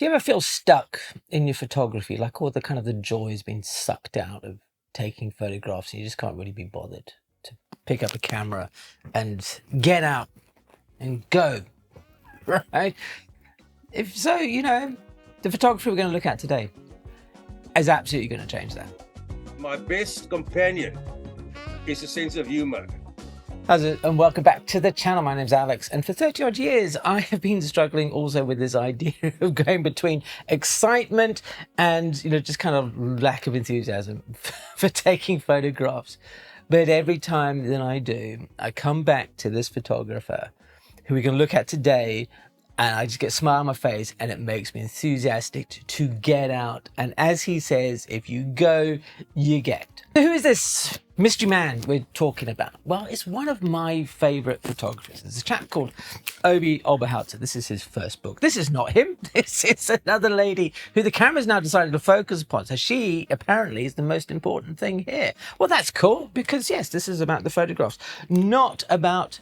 Do you ever feel stuck in your photography, like all the kind of the joy has been sucked out of taking photographs and you just can't really be bothered to pick up a camera and get out and go, right? If so, the photography we're going to look at today is absolutely going to change that. My best companion is a sense of humor. How's it? And welcome back to the channel. My name's Alex, and for 30 odd years I have been struggling also with this idea of going between excitement and just kind of lack of enthusiasm for taking photographs. But every time that I do, I come back to this photographer who we're going to look at today, and I just get a smile on my face, and it makes me enthusiastic to get out. And as he says, if you go, you get. So who is this mystery man we're talking about? Well, it's one of my favorite photographers. It's a chap called Obie Oberholzer. This is his first book. This is not him. This is another lady who the camera's now decided to focus upon. So she apparently is the most important thing here. Well, that's cool, because yes, this is about the photographs, not about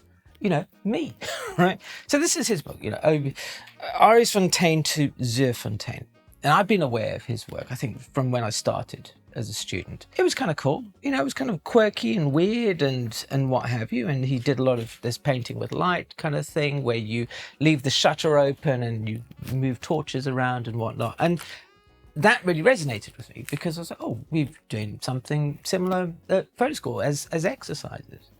me, right? So this is his book, Obie, Aries Fontaine to Zur Fontaine. And I've been aware of his work, I think, from when I started as a student. It was kind of cool. It was kind of quirky and weird and what have you. And he did a lot of this painting with light kind of thing, where you leave the shutter open and you move torches around and whatnot. And that really resonated with me, because I was like, oh, we're doing something similar at photo school as exercises.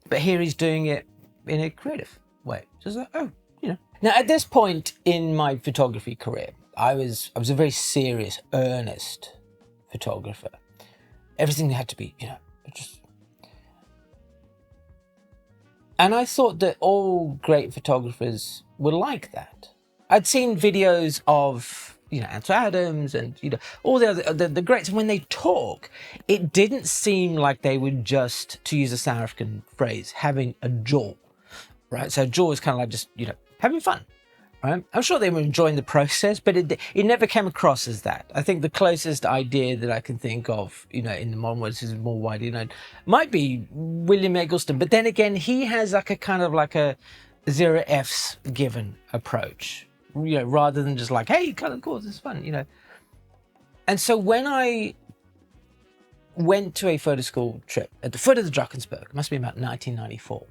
But here he's doing it in a creative way. Just like, Now, at this point in my photography career, I was a very serious, earnest photographer. Everything had to be, And I thought that all great photographers were like that. I'd seen videos of, Ansel Adams and, all the other, the greats. And when they talk, it didn't seem like they were just, to use a South African phrase, having a jaw. Right, so jaw is kind of like just having fun, right? I'm sure they were enjoying the process, but it never came across as that. I think the closest idea that I can think of, in the modern world, this is more widely known, might be William Eggleston. But then again, he has like a kind of like a 0 F's given approach, rather than just like, hey, kind of cool, this is fun, And so when I went to a photo school trip at the foot of the Drakensberg, it must be about 1994.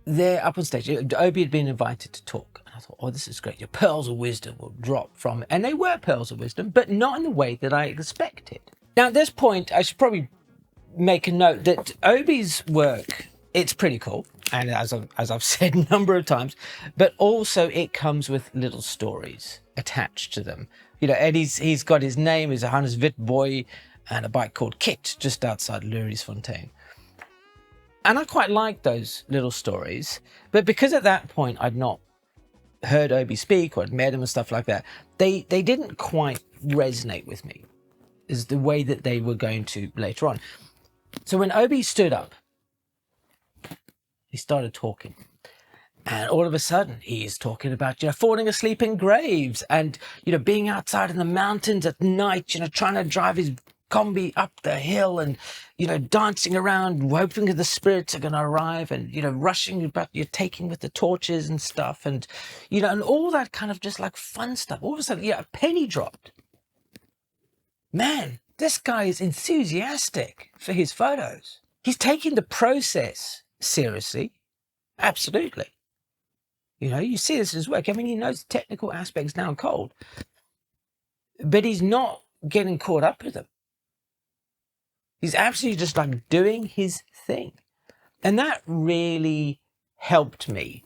There, up on stage, Obie had been invited to talk. And I thought, oh, this is great. Your pearls of wisdom will drop from it. And they were pearls of wisdom, but not in the way that I expected. Now, at this point, I should probably make a note that Obie's work, it's pretty cool. And as I've said a number of times, but also it comes with little stories attached to them. And he's got his name as a Hannes Witboy and a bike called Kit just outside Aries Fontaine. And I quite liked those little stories, but because at that point I'd not heard Obie speak or I'd met him and stuff like that, they didn't quite resonate with me as the way that they were going to later on. So when Obie stood up, he started talking, and all of a sudden he is talking about falling asleep in graves and being outside in the mountains at night, trying to drive his combi up the hill and dancing around hoping that the spirits are going to arrive, and rushing about taking with the torches and stuff, and and all that kind of just like fun stuff. All of a sudden a penny dropped. Man, this guy is enthusiastic for his photos. He's taking the process seriously. Absolutely. You see this in his work. I mean, he knows the technical aspects down cold, but he's not getting caught up with them. He's absolutely just like doing his thing. And that really helped me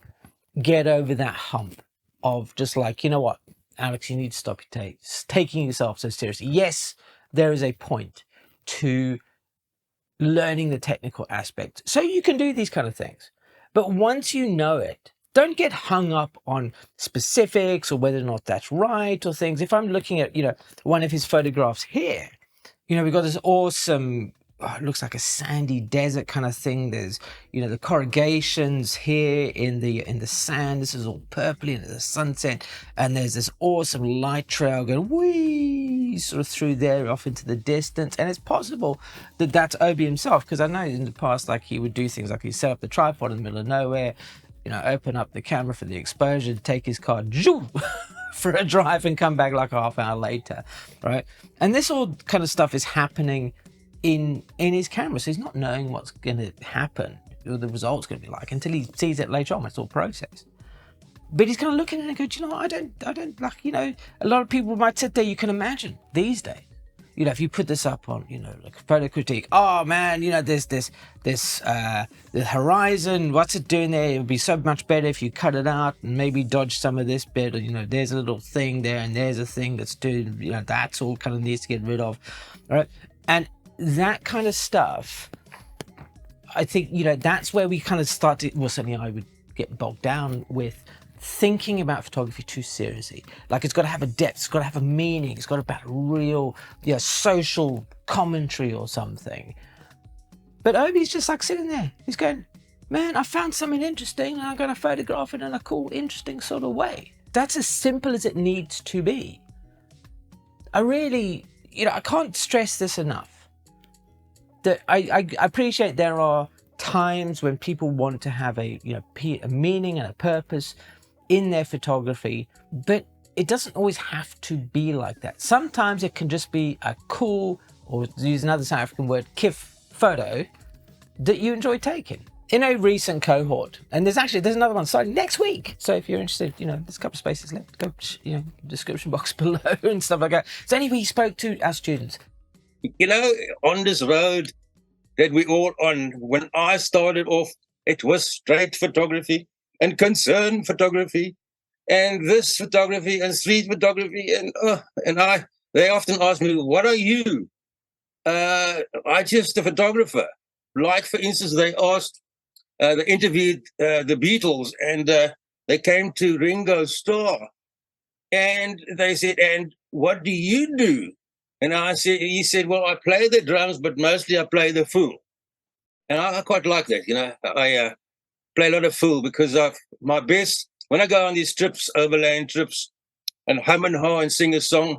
get over that hump of just like, what, Alex, you need to stop taking yourself so seriously. Yes, there is a point to learning the technical aspects, so you can do these kind of things. But once you know it, don't get hung up on specifics or whether or not that's right or things. If I'm looking at, one of his photographs here, we've got this awesome, it looks like a sandy desert kind of thing. There's, the corrugations here in the sand. This is all purpley into the sunset. And there's this awesome light trail going whee sort of through there off into the distance. And it's possible that that's Obie himself, because I know in the past, like, he would do things like he set up the tripod in the middle of nowhere, open up the camera for the exposure, take his car for a drive and come back like a half hour later, right? And this all kind of stuff is happening in his camera, so he's not knowing what's going to happen, or the result's going to be like, until he sees it later on when it's all processed. But he's kind of looking at it and go, do you know what, I don't like, a lot of people might sit there, you can imagine these days, if you put this up on, like a photo critique, oh man, there's the horizon, what's it doing there? It would be so much better if you cut it out and maybe dodge some of this bit, or, there's a little thing there and there's a thing that's doing, that's all kind of needs to get rid of, right? And that kind of stuff, I think, that's where we kind of start to, well, certainly I would get bogged down with thinking about photography too seriously. Like, it's got to have a depth, it's got to have a meaning, it's got to have a real social commentary or something. But Obie's just like sitting there, he's going, man, I found something interesting and I'm going to photograph it in a cool, interesting sort of way. That's as simple as it needs to be. I really, I can't stress this enough, that I appreciate there are times when people want to have a meaning and a purpose in their photography, but it doesn't always have to be like that. Sometimes it can just be a cool, or to use another South African word, kiff photo that you enjoy taking. In a recent cohort, and there's another one starting next week, so if you're interested, there's a couple of spaces left, go description box below and stuff like that. So anyway, he spoke to our students. On this road that we all on, when I started off, it was straight photography and concern photography and this photography and street photography, and they often ask me, what are you? I just a photographer. Like, for instance, they interviewed the Beatles, and they came to Ringo's store, and they said, and what do you do? And he said, well, I play the drums, but mostly I play the fool. And I quite like that, I play a lot of fool, because my best, when I go on these trips, overland trips, and hum and haw and sing a song,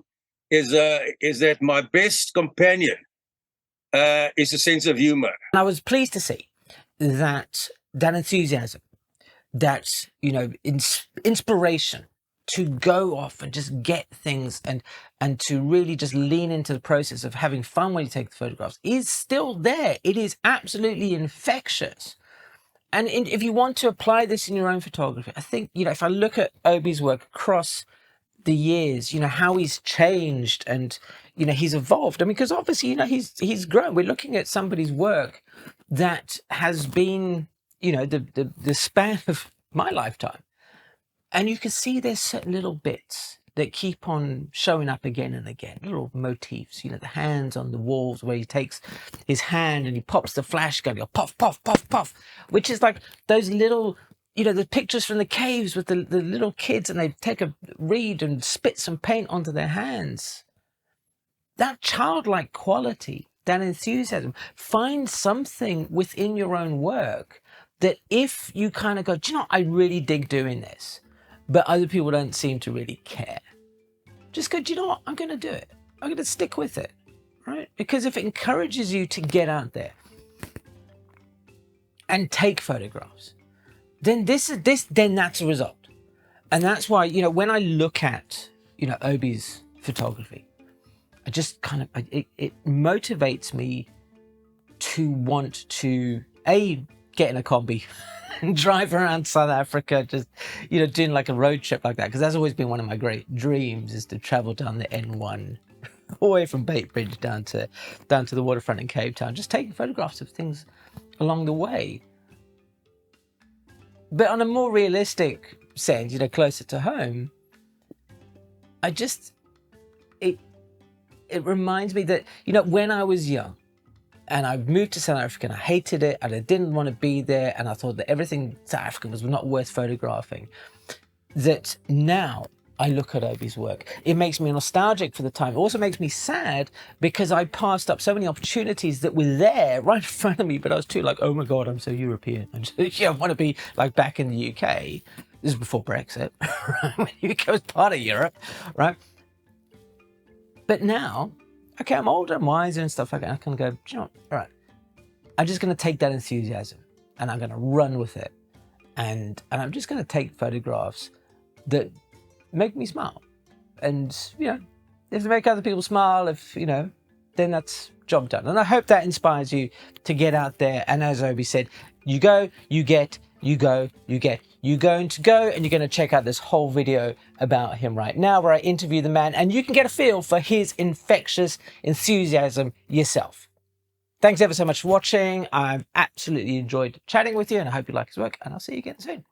is that my best companion is a sense of humor. And I was pleased to see that enthusiasm, that, inspiration to go off and just get things and to really just lean into the process of having fun when you take the photographs is still there. It is absolutely infectious. And if you want to apply this in your own photography, I think, if I look at Obie's work across the years, how he's changed and, he's evolved. I mean, because obviously, he's grown. We're looking at somebody's work that has been, the span of my lifetime. And you can see there's certain little bits that keep on showing up again and again, little motifs, the hands on the walls where he takes his hand and he pops the flash gun, you go, puff, puff, puff, puff, which is like those little, the pictures from the caves with the little kids, and they take a reed and spit some paint onto their hands. That childlike quality, that enthusiasm, find something within your own work that if you kind of go, do you know, I really dig doing this, but other people don't seem to really care, just go, do you know what, I'm going to do it. I'm going to stick with it, right? Because if it encourages you to get out there and take photographs, then then that's a result. And that's why, when I look at, Obie's photography, I just kind of, it motivates me to want to, get in a combi and drive around South Africa, just, doing like a road trip like that. Because that's always been one of my great dreams, is to travel down the N1, away from Beitbridge down to the waterfront in Cape Town, just taking photographs of things along the way. But on a more realistic sense, closer to home, it reminds me that, when I was young and I moved to South Africa and I hated it and I didn't want to be there and I thought that everything South African was not worth photographing, that now I look at Obie's work, it makes me nostalgic for the time. It also makes me sad because I passed up so many opportunities that were there right in front of me, but I was too like, oh my God, I'm so European. I want to be like back in the UK. This is before Brexit, right? When the UK was part of Europe, right? But now, okay, I'm older and wiser and stuff like that. I can go, do you know what? All right, I'm just going to take that enthusiasm and I'm going to run with it. and I'm just going to take photographs that make me smile. And, you know, if they make other people smile, if, you know, then that's job done. And I hope that inspires you to get out there. And as Obie said, you go, you get, you go, you get. You're going to go and you're going to check out this whole video about him right now where I interview the man and you can get a feel for his infectious enthusiasm yourself. Thanks ever so much for watching. I've absolutely enjoyed chatting with you and I hope you like his work and I'll see you again soon.